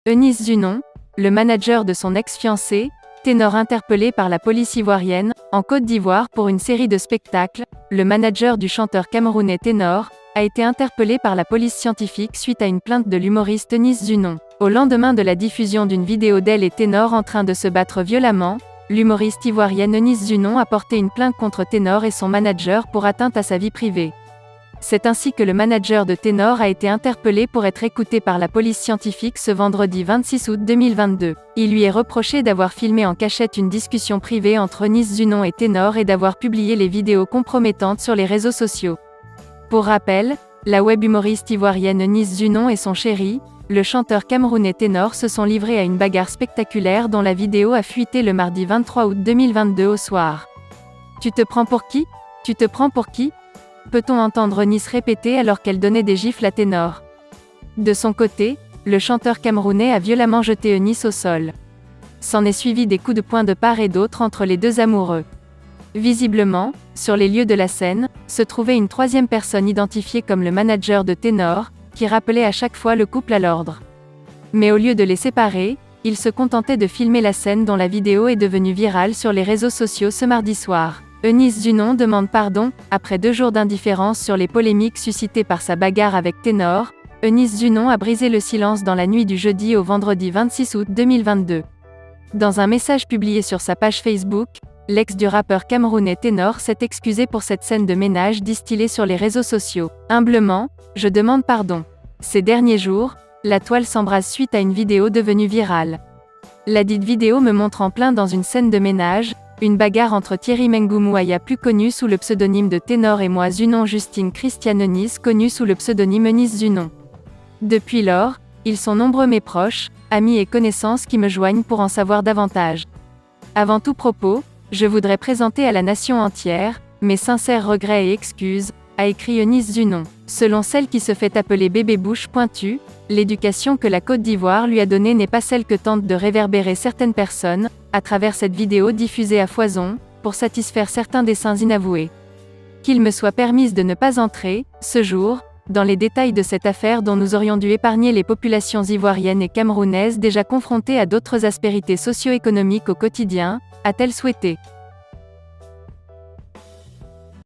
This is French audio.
Eunice Zunon, le manager de son ex-fiancé, ténor interpellé par la police ivoirienne, en Côte d'Ivoire pour une série de spectacles. Le manager du chanteur camerounais Ténor a été interpellé par la police scientifique suite à une plainte de l'humoriste Eunice Zunon. Au lendemain de la diffusion d'une vidéo d'elle et Ténor en train de se battre violemment, l'humoriste ivoirienne Eunice Zunon a porté une plainte contre Ténor et son manager pour atteinte à sa vie privée. C'est ainsi que le manager de Ténor a été interpellé pour être écouté par la police scientifique ce vendredi 26 août 2022. Il lui est reproché d'avoir filmé en cachette une discussion privée entre Eunice Zunon et Ténor et d'avoir publié les vidéos compromettantes sur les réseaux sociaux. Pour rappel, la web humoriste ivoirienne Eunice Zunon et son chéri, le chanteur camerounais Ténor, se sont livrés à une bagarre spectaculaire dont la vidéo a fuité le mardi 23 août 2022 au soir. « Tu te prends pour qui ? Tu te prends pour qui ?» peut-on entendre Eunice répéter alors qu'elle donnait des gifles à Ténor. De son côté, le chanteur camerounais a violemment jeté Eunice au sol. S'en est suivi des coups de poing de part et d'autre entre les deux amoureux. Visiblement, sur les lieux de la scène, se trouvait une troisième personne identifiée comme le manager de Ténor, qui rappelait à chaque fois le couple à l'ordre. Mais au lieu de les séparer, il se contentait de filmer la scène dont la vidéo est devenue virale sur les réseaux sociaux ce mardi soir. Eunice Zunon demande pardon. Après 2 jours d'indifférence sur les polémiques suscitées par sa bagarre avec Ténor, Eunice Zunon a brisé le silence dans la nuit du jeudi au vendredi 26 août 2022. Dans un message publié sur sa page Facebook, l'ex du rappeur camerounais Ténor s'est excusé pour cette scène de ménage distillée sur les réseaux sociaux. Humblement, je demande pardon. Ces derniers jours, la toile s'embrase suite à une vidéo devenue virale. La dite vidéo me montre en plein dans une scène de ménage, une bagarre entre Thierry Mengumouaya, plus connu sous le pseudonyme de Ténor, et moi, Zunon Justine Christiane Eunice, connue sous le pseudonyme Eunice Zunon. Depuis lors, ils sont nombreux mes proches, amis et connaissances qui me joignent pour en savoir davantage. Avant tout propos, je voudrais présenter à la nation entière mes sincères regrets et excuses, a écrit Eunice Zunon. Selon celle qui se fait appeler Bébé Bouche Pointue, l'éducation que la Côte d'Ivoire lui a donnée n'est pas celle que tentent de réverbérer certaines personnes, à travers cette vidéo diffusée à foison, pour satisfaire certains desseins inavoués. Qu'il me soit permise de ne pas entrer, ce jour, dans les détails de cette affaire dont nous aurions dû épargner les populations ivoiriennes et camerounaises déjà confrontées à d'autres aspérités socio-économiques au quotidien, a-t-elle souhaité.